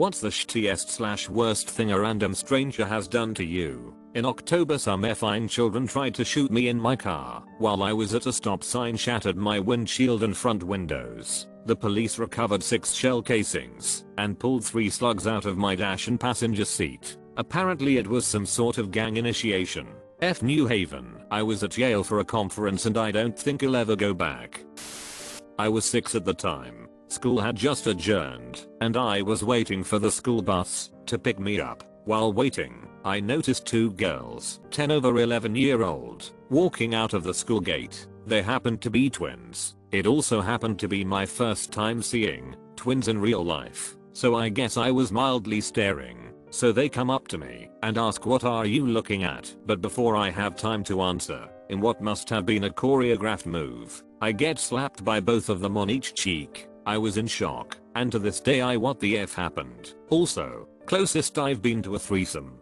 What's the shittiest/worst thing a random stranger has done to you? In October, some effing children tried to shoot me in my car while I was at a stop sign, shattered my windshield and front windows. The police recovered 6 shell casings and pulled 3 slugs out of my dash and passenger seat. Apparently it was some sort of gang initiation. F New Haven. I was at Yale for a conference and I don't think I'll ever go back. I was 6 at the time. School had just adjourned and I was waiting for the school bus to pick me up. While waiting, I noticed 2 girls, 10 over 11-year-old, walking out of the school gate. They happened to be twins. It also happened to be my first time seeing twins in real life, so I guess I was mildly staring. So they come up to me and ask, "What are you looking at?" But before I have time to answer, in what must have been a choreographed move, I get slapped by both of them on each cheek. I was in shock, and to this day what the F happened? Also, closest I've been to a threesome.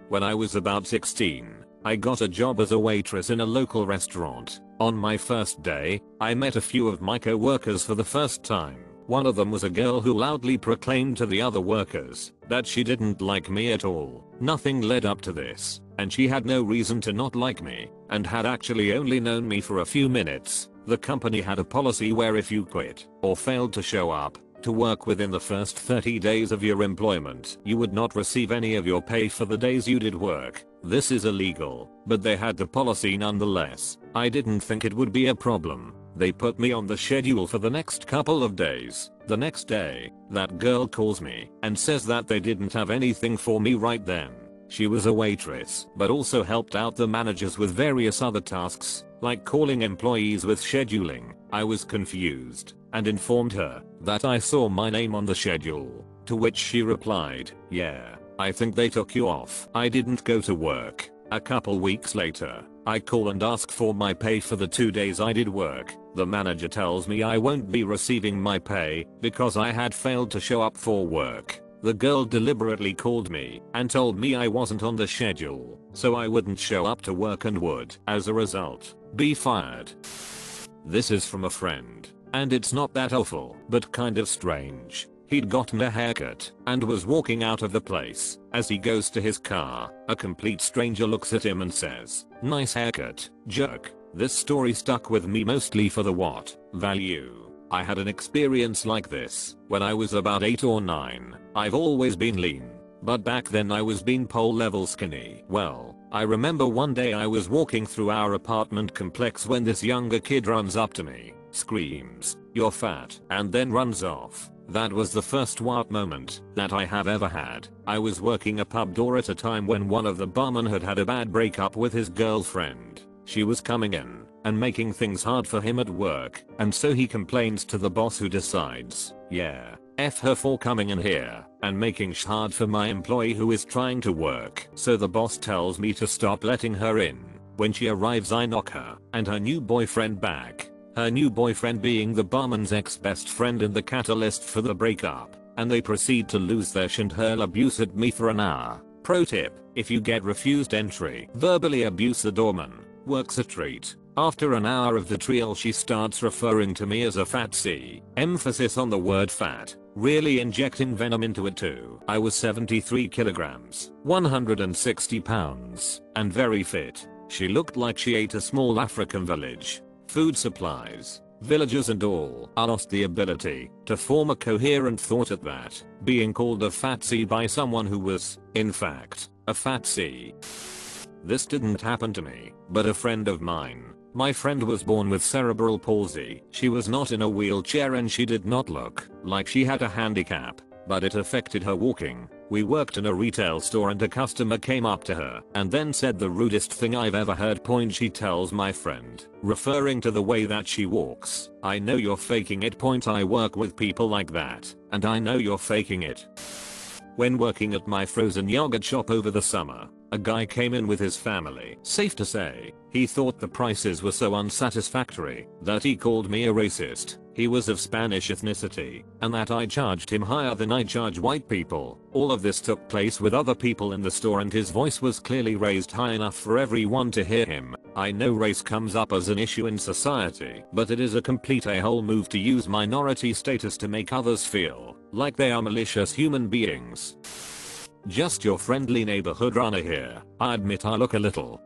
When I was about 16, I got a job as a waitress in a local restaurant. On my first day, I met a few of my co-workers for the first time. One of them was a girl who loudly proclaimed to the other workers that she didn't like me at all. Nothing led up to this, and she had no reason to not like me, and had actually only known me for a few minutes. The company had a policy where if you quit or failed to show up to work within the first 30 days of your employment, you would not receive any of your pay for the days you did work. This is illegal, but they had the policy nonetheless. I didn't think it would be a problem. They put me on the schedule for the next couple of days. The next day, that girl calls me and says that they didn't have anything for me right then. She was a waitress, but also helped out the managers with various other tasks, like calling employees with scheduling. I was confused and informed her that I saw my name on the schedule, to which she replied, "Yeah, I think they took you off." I didn't go to work. A couple weeks later, I call and ask for my pay for the 2 days I did work. The manager tells me I won't be receiving my pay because I had failed to show up for work. The girl deliberately called me and told me I wasn't on the schedule, so I wouldn't show up to work and would, as a result, be fired. This is from a friend, and it's not that awful, but kind of strange. He'd gotten a haircut and was walking out of the place. As he goes to his car, a complete stranger looks at him and says, "Nice haircut, jerk." This story stuck with me mostly for the what value. I had an experience like this when I was about 8 or 9. I've always been lean, but back then I was bean pole level skinny. Well, I remember one day I was walking through our apartment complex when this younger kid runs up to me, screams, "You're fat," and then runs off. That was the first what moment that I have ever had. I was working a pub door at a time when one of the barmen had had a bad breakup with his girlfriend. She was coming in and making things hard for him at work, and so he complains to the boss, who decides, "Yeah, F her for coming in here and making sh hard for my employee who is trying to work." So the boss tells me to stop letting her in. When she arrives, I knock her and her new boyfriend back. Her new boyfriend being the barman's ex-best friend and the catalyst for the breakup, and they proceed to lose their sh and hurl abuse at me for an hour. Pro tip: if you get refused entry, verbally abuse the doorman. Works a treat. After an hour of the trial, she starts referring to me as a fat C, emphasis on the word fat, really injecting venom into it too. I was 73 kilograms, 160 pounds, and very fit. She looked like she ate a small African village. Food supplies, villagers and all. I lost the ability to form a coherent thought at that. Being called a fat C by someone who was, in fact, a fat C. This didn't happen to me, but a friend of mine. My friend was born with cerebral palsy. She was not in a wheelchair and she did not look like she had a handicap, but it affected her walking. We worked in a retail store and a customer came up to her and then said the rudest thing I've ever heard. Point, she tells my friend, referring to the way that she walks. "I know you're faking it." Point, I work with people like that, and I know you're faking it. When working at my frozen yogurt shop over the summer, a guy came in with his family. Safe to say, he thought the prices were so unsatisfactory that he called me a racist. he was of Spanish ethnicity, and that I charged him higher than I charge white people. All of this took place with other people in the store and his voice was clearly raised high enough for everyone to hear him. I know race comes up as an issue in society, but it is a complete a-hole move to use minority status to make others feel like they are malicious human beings. Just your friendly neighborhood runner here. I admit I look a little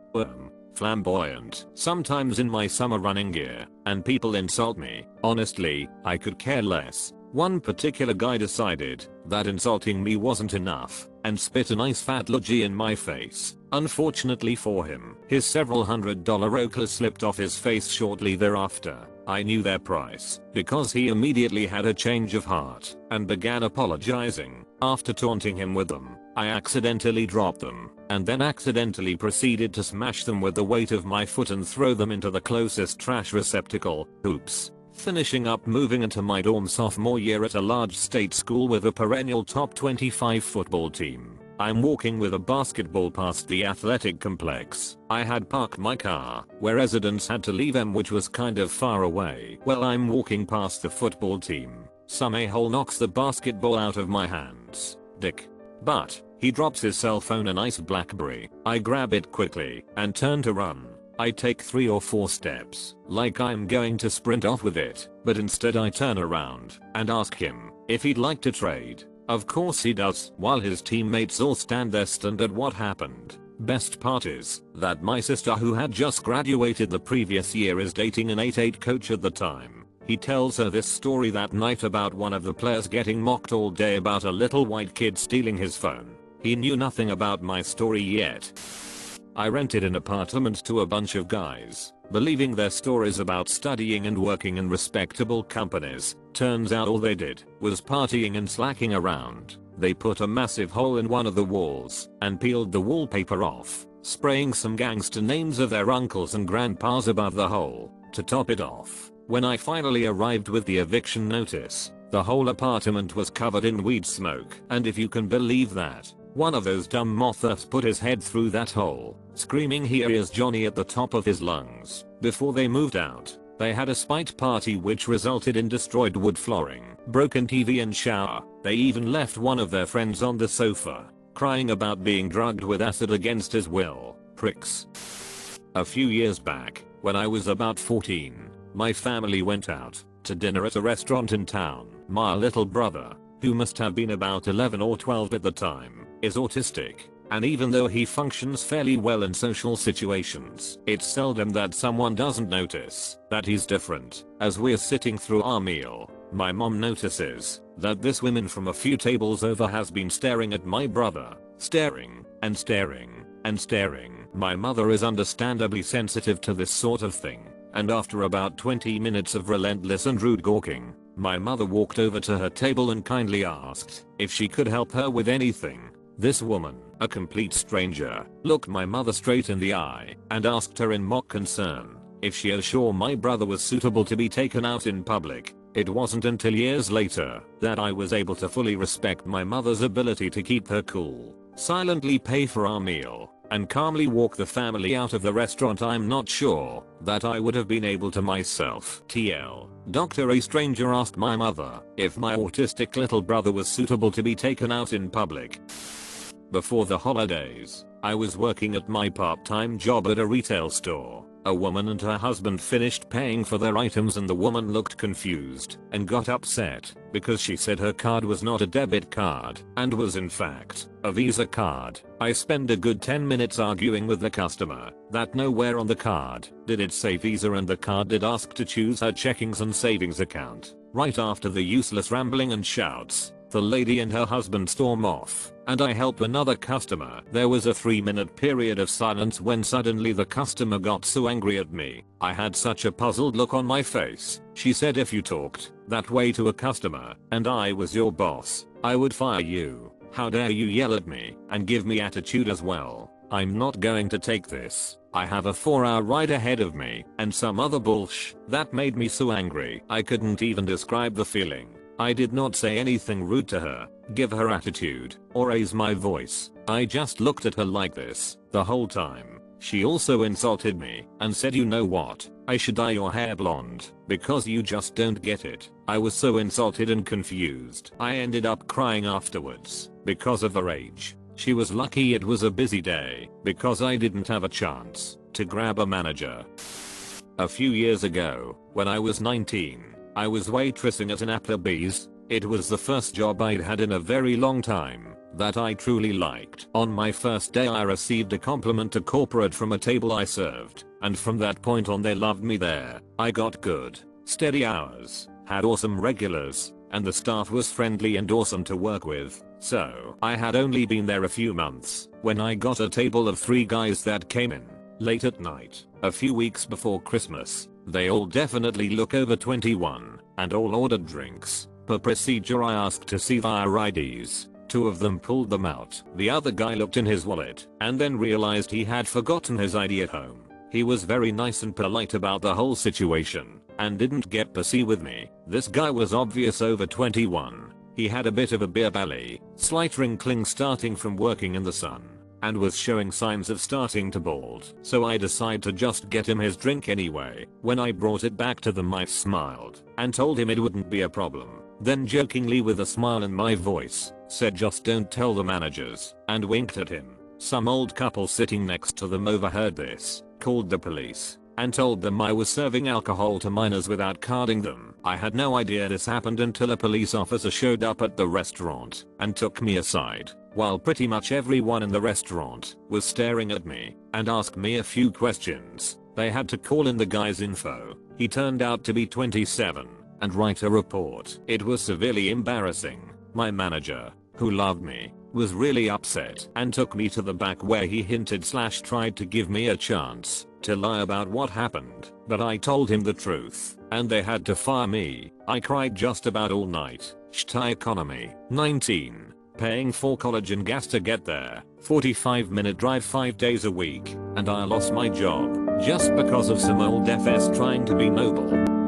flamboyant sometimes in my summer running gear, and people insult me. Honestly, I could care less. One particular guy decided that insulting me wasn't enough and spit a nice fat logie in my face. Unfortunately for him, his several $100 Oakley slipped off his face shortly thereafter. I knew their price because he immediately had a change of heart and began apologizing. After taunting him with them, I accidentally dropped them and then accidentally proceeded to smash them with the weight of my foot and throw them into the closest trash receptacle. Oops. Finishing up moving into my dorm sophomore year at a large state school with a perennial top 25 football team. I'm walking with a basketball past the athletic complex. I had parked my car where residents had to leave which was kind of far away. Well, I'm walking past the football team. Some a-hole knocks the basketball out of my hands. Dick. But he drops his cell phone, a nice BlackBerry. I grab it quickly and turn to run. I take 3 or 4 steps like I'm going to sprint off with it, but instead I turn around and ask him if he'd like to trade. Of course he does, while his teammates all stand there stunned at what happened. Best part is that my sister, who had just graduated the previous year, is dating an 8'8" coach at the time. He tells her this story that night about one of the players getting mocked all day about a little white kid stealing his phone. He knew nothing about my story yet. I rented an apartment to a bunch of guys, believing their stories about studying and working in respectable companies. Turns out all they did was partying and slacking around. They put a massive hole in one of the walls and peeled the wallpaper off, spraying some gangster names of their uncles and grandpas above the hole. To top it off, when I finally arrived with the eviction notice, the whole apartment was covered in weed smoke. And if you can believe that, one of those dumb mothers put his head through that hole, screaming "Here is Johnny" at the top of his lungs. Before they moved out, they had a spite party which resulted in destroyed wood flooring, broken TV and shower. They even left one of their friends on the sofa, crying about being drugged with acid against his will. Pricks. A few years back, when I was about 14, my family went out to dinner at a restaurant in town. My little brother, who must have been about 11 or 12 at the time, is autistic, and even though he functions fairly well in social situations, it's seldom that someone doesn't notice that he's different. As we're sitting through our meal, my mom notices that this woman from a few tables over has been staring at my brother, staring and staring and staring. My mother is understandably sensitive to this sort of thing, and after about 20 minutes of relentless and rude gawking, my mother walked over to her table and kindly asked if she could help her with anything. This woman, a complete stranger, looked my mother straight in the eye and asked her in mock concern if she was sure my brother was suitable to be taken out in public. It wasn't until years later that I was able to fully respect my mother's ability to keep her cool, silently pay for our meal, and calmly walk the family out of the restaurant. I'm not sure that I would have been able to myself. TL. Dr. A stranger asked my mother if my autistic little brother was suitable to be taken out in public. Before the holidays, I was working at my part-time job at a retail store. A woman and her husband finished paying for their items and the woman looked confused and got upset because she said her card was not a debit card and was in fact a Visa card. I spent a good 10 minutes arguing with the customer that nowhere on the card did it say Visa and the card did ask to choose her checkings and savings account. Right after the useless rambling and shouts, the lady and her husband storm off, and I help another customer. There was a 3-minute period of silence when suddenly the customer got so angry at me. I had such a puzzled look on my face. She said if you talked that way to a customer and I was your boss, I would fire you. How dare you yell at me and give me attitude as well. I'm not going to take this. I have a 4-hour ride ahead of me and some other bullsh. That made me so angry I couldn't even describe the feeling. I did not say anything rude to her, give her attitude, or raise my voice. I just looked at her like this the whole time. She also insulted me and said, "You know what? I should dye your hair blonde because you just don't get it. I was so insulted and confused. I ended up crying afterwards because of the rage. She was lucky it was a busy day because I didn't have a chance to grab a manager. A few years ago, when I was 19, I was waitressing at an Applebee's. It was the first job I'd had in a very long time that I truly liked. On my first day I received a compliment to corporate from a table I served, and from that point on they loved me there. I got good, steady hours, had awesome regulars, and the staff was friendly and awesome to work with. So I had only been there a few months when I got a table of 3 guys that came in late at night, a few weeks before Christmas. They all definitely look over 21 and all ordered drinks. Per procedure I asked to see their IDs. 2 of them pulled them out. The other guy looked in his wallet and then realized he had forgotten his ID at home. He was very nice and polite about the whole situation and didn't get pissy with me. This guy was obvious over 21. He had a bit of a beer belly, slight wrinkling starting from working in the sun, and was showing signs of starting to bald. So I decided to just get him his drink anyway. When I brought it back to them I smiled and told him it wouldn't be a problem. Then jokingly with a smile in my voice, said just don't tell the managers, and winked at him. Some old couple sitting next to them overheard this, called the police, and told them I was serving alcohol to minors without carding them. I had no idea this happened until a police officer showed up at the restaurant and took me aside, while pretty much everyone in the restaurant was staring at me, and asked me a few questions. They had to call in the guy's info. He turned out to be 27. And write a report. It was severely embarrassing. My manager, who loved me, was really upset and took me to the back where he hinted/tried to give me a chance to lie about what happened, but I told him the truth and they had to fire me. I cried just about all night. Shtai economy. 19. Paying for college and gas to get there. 45-minute drive 5 days a week, and I lost my job just because of some old FS trying to be noble.